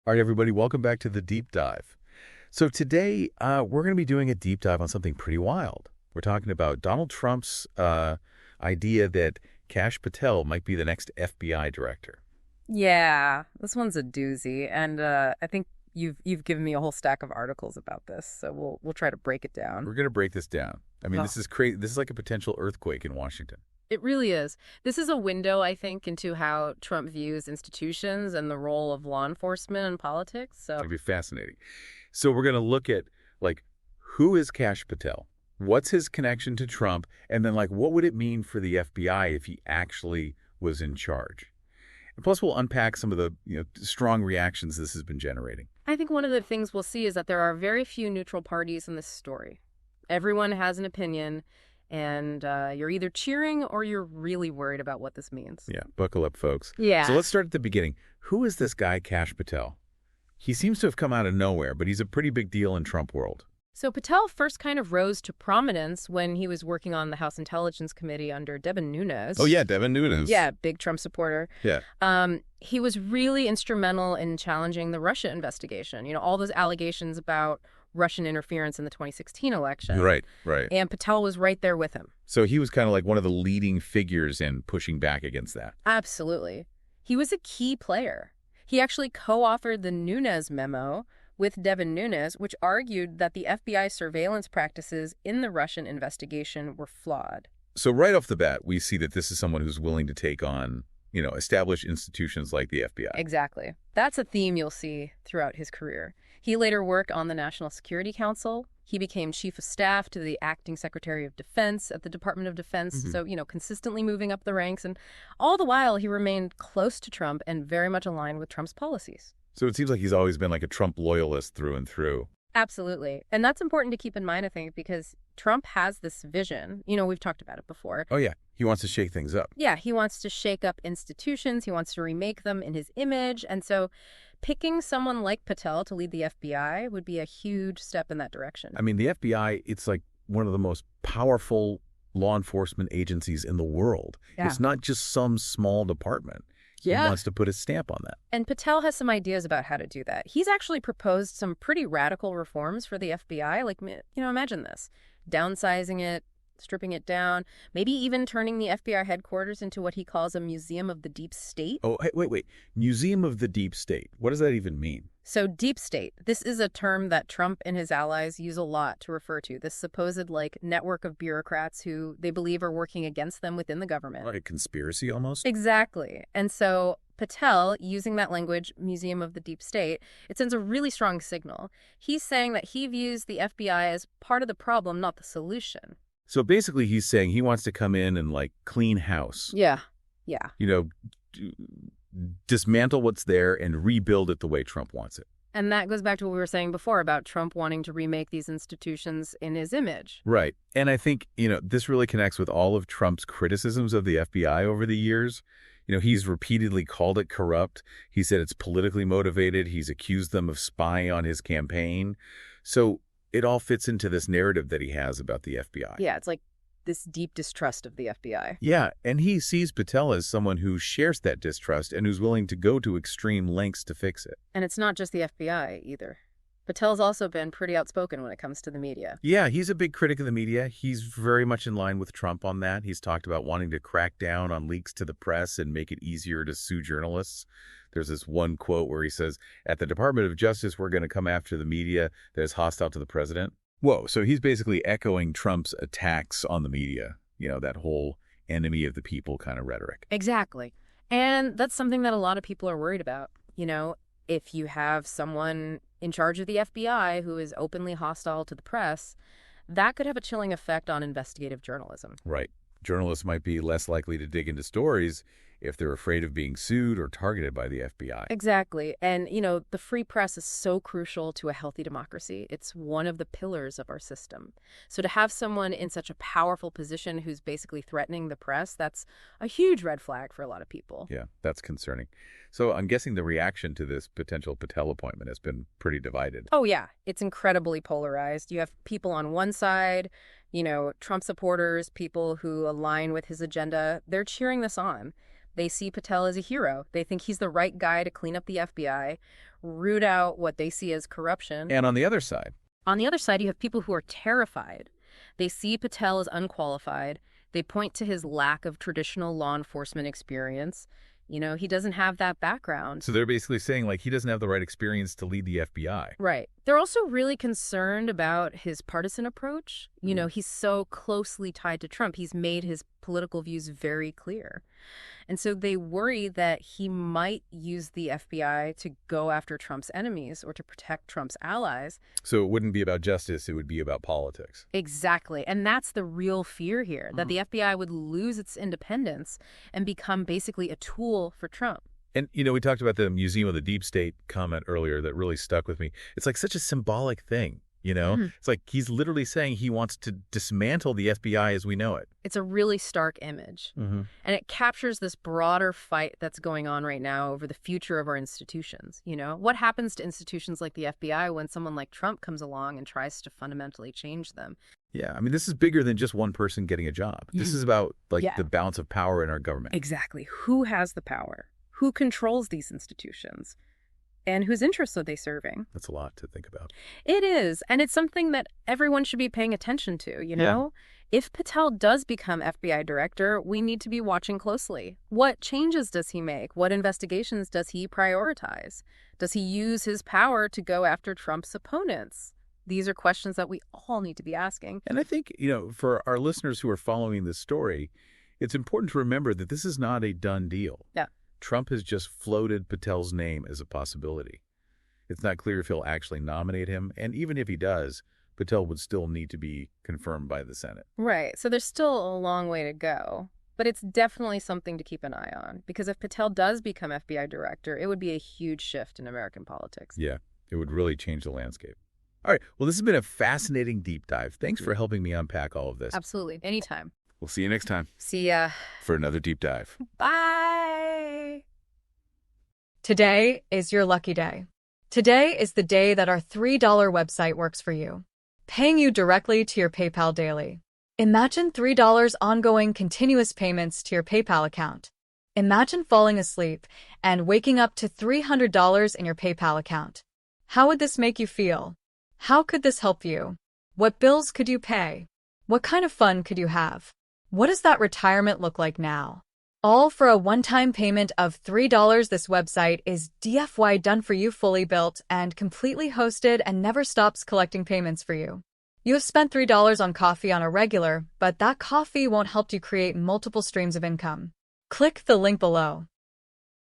All right, everybody, welcome back to the Deep Dive. So today, we're going to be doing a deep dive on something pretty wild. We're talking about Donald Trump's idea that Kash Patel might be the next FBI director. Yeah, this one's a doozy, and I think you've given me a whole stack of articles about this, so we'll try to break it down. We're going to break this down. I mean, Oh. this is crazy. This is like a potential earthquake in Washington. It really is. This is a window, I think, into how Trump views institutions and the role of law enforcement in politics. So It'll be fascinating. So we're going to look at, like, who is Kash Patel? What's his connection to Trump? And then, like, what would it mean for the FBI if he actually was in charge? And plus, we'll unpack some of the strong reactions this has been generating. I think one of the things we'll see is that there are very few neutral parties in this story. Everyone has an opinion, and you're either cheering or you're really worried about what this means. Yeah, buckle up, folks. Yeah. So let's start at the beginning. Who is this guy, Kash Patel? He seems to have come out of nowhere, but he's a pretty big deal in Trump world. So Patel first kind of rose to prominence when he was working on the House Intelligence Committee under Devin Nunes. Oh, yeah, Devin Nunes. Yeah, big Trump supporter. Yeah. He was really instrumental in challenging the Russia investigation. You know, all those allegations about Russian interference in the 2016 election. Right. And Patel was right there with him. So he was kind of like one of the leading figures in pushing back against that. Absolutely. He was a key player. He actually co-authored the Nunes memo with Devin Nunes, which argued that the FBI surveillance practices in the Russian investigation were flawed. So right off the bat, we see that this is someone who's willing to take on, established institutions like the FBI. Exactly. That's a theme you'll see throughout his career. He later worked on the National Security Council. He became chief of staff to the acting secretary of defense at the Department of Defense. Mm-hmm. So, consistently moving up the ranks. And all the while, he remained close to Trump and very much aligned with Trump's policies. So it seems like he's always been like a Trump loyalist through and through. Absolutely. And that's important to keep in mind, I think, because Trump has this vision. We've talked about it before. Oh, yeah. He wants to shake things up. Yeah, he wants to shake up institutions. He wants to remake them in his image. And so picking someone like Patel to lead the FBI would be a huge step in that direction. I mean, the FBI, it's like one of the most powerful law enforcement agencies in the world. Yeah. It's not just some small department. Yeah. He wants to put a stamp on that. And Patel has some ideas about how to do that. He's actually proposed some pretty radical reforms for the FBI. Like, imagine this. Downsizing it, stripping it down, maybe even turning the FBI headquarters into what he calls a museum of the deep state. Oh, hey, wait. Museum of the Deep State. What does that even mean? So deep state, this is a term that Trump and his allies use a lot to refer to this supposed network of bureaucrats who they believe are working against them within the government. Like a conspiracy almost? Exactly. And so Patel, using that language, museum of the deep state, it sends a really strong signal. He's saying that he views the FBI as part of the problem, not the solution. So basically he's saying he wants to come in and clean house. Yeah. Dismantle what's there and rebuild it the way Trump wants it. And that goes back to what we were saying before about Trump wanting to remake these institutions in his image. Right. And I think, this really connects with all of Trump's criticisms of the FBI over the years. He's repeatedly called it corrupt. He said it's politically motivated. He's accused them of spying on his campaign. So it all fits into this narrative that he has about the FBI. Yeah, it's like this deep distrust of the FBI. Yeah, and he sees Patel as someone who shares that distrust and who's willing to go to extreme lengths to fix it. And it's not just the FBI either. Patel's also been pretty outspoken when it comes to the media. Yeah, he's a big critic of the media. He's very much in line with Trump on that. He's talked about wanting to crack down on leaks to the press and make it easier to sue journalists. There's this one quote where he says, at the Department of Justice, we're going to come after the media that is hostile to the president. Whoa, so he's basically echoing Trump's attacks on the media, that whole enemy of the people kind of rhetoric. Exactly. And that's something that a lot of people are worried about. If you have someone in charge of the FBI who is openly hostile to the press, that could have a chilling effect on investigative journalism. Right. Journalists might be less likely to dig into stories if they're afraid of being sued or targeted by the FBI. Exactly. And, the free press is so crucial to a healthy democracy. It's one of the pillars of our system. So to have someone in such a powerful position who's basically threatening the press, that's a huge red flag for a lot of people. Yeah, that's concerning. So I'm guessing the reaction to this potential Patel appointment has been pretty divided. Oh, yeah. It's incredibly polarized. You have people on one side, Trump supporters, people who align with his agenda. They're cheering this on. They see Patel as a hero. They think he's the right guy to clean up the FBI, root out what they see as corruption. And on the other side? On the other side, you have people who are terrified. They see Patel as unqualified. They point to his lack of traditional law enforcement experience. You know, he doesn't have that background. So they're basically saying, like, he doesn't have the right experience to lead the FBI. Right. They're also really concerned about his partisan approach. You know, he's so closely tied to Trump. He's made his political views very clear. And so they worry that he might use the FBI to go after Trump's enemies or to protect Trump's allies. So it wouldn't be about justice, it would be about politics. Exactly. And that's the real fear here, that the FBI would lose its independence and become basically a tool for Trump. And, you know, we talked about the Museum of the Deep State comment earlier that really stuck with me. It's like such a symbolic thing, you know? It's like he's literally saying he wants to dismantle the FBI as we know it. It's a really stark image. And it captures this broader fight that's going on right now over the future of our institutions. You know, what happens to institutions like the FBI when someone like Trump comes along and tries to fundamentally change them? Yeah, I mean, this is bigger than just one person getting a job. This is about, like, the balance of power in our government. Exactly. Who has the power? Who controls these institutions? And whose interests are they serving? That's a lot to think about. It is. And it's something that everyone should be paying attention to, you know? If Patel does become FBI director, we need to be watching closely. What changes does he make? What investigations does he prioritize? Does he use his power to go after Trump's opponents? These are questions that we all need to be asking. And I think, you know, for our listeners who are following this story, it's important to remember that this is not a done deal. Yeah. Trump has just floated Patel's name as a possibility. It's not clear if he'll actually nominate him, and even if he does, Patel would still need to be confirmed by the Senate. Right. So there's still a long way to go. But it's definitely something to keep an eye on, because if Patel does become FBI director, it would be a huge shift in American politics. Yeah, it would really change the landscape. All right. Well, this has been a fascinating deep dive. Thanks for helping me unpack all of this. Absolutely. Anytime. We'll see you next time See ya. for another deep dive. Bye. Today is your lucky day. Today is the day that our $3 website works for you, paying you directly to your PayPal daily. Imagine $3 ongoing continuous payments to your PayPal account. Imagine falling asleep and waking up to $300 in your PayPal account. How would this make you feel? How could this help you? What bills could you pay? What kind of fun could you have? What does that retirement look like now? All for a one-time payment of $3. This website is DFY done for you, fully built and completely hosted, and never stops collecting payments for you. You have spent $3 on coffee on a regular, but that coffee won't help you create multiple streams of income. Click the link below.